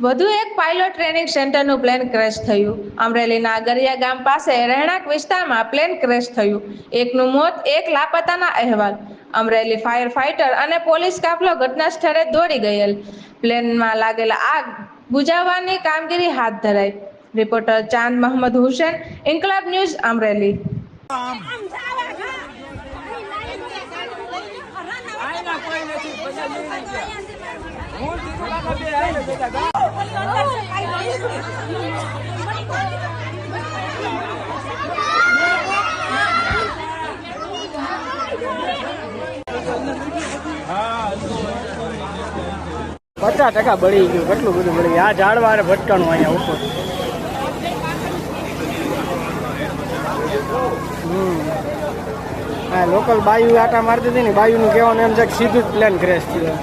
વધુ એક pilot training સેન્ટરનું પ્લેન ક્રેશ થયું. અમરેલીના ગરિયા ગામ પાસે રહેણાંક વિસ્તારમાં પ્લેન ક્રેશ થયું. એકનું મોત, એક લાપતાના અહેવાલ. અમરેલી ફાયર ફાઈટર અને પોલીસ કાફલો ઘટના સ્થળે દોડી ગયેલ. પ્લેનમાં લાગેલા આગ બુઝાવવાની કામગીરી હાથ ધરાઈ. રિપોર્ટર ચાંદ મોહમ્મદ હુસેન, ઇન્કલાબ ન્યૂઝ, અમરેલી. પચાસ ટકા બળી ગયું. કેટલું બધું બળી ગયું. આ ઝાડવારે ભટકાણું અહીંયા ઉપર. હા, લોકલ બાયુ આટા મારતી હતી ને, બાયુનું કહેવાનું એમ છે કે સીધું જ પ્લેન ક્રેશ થયું.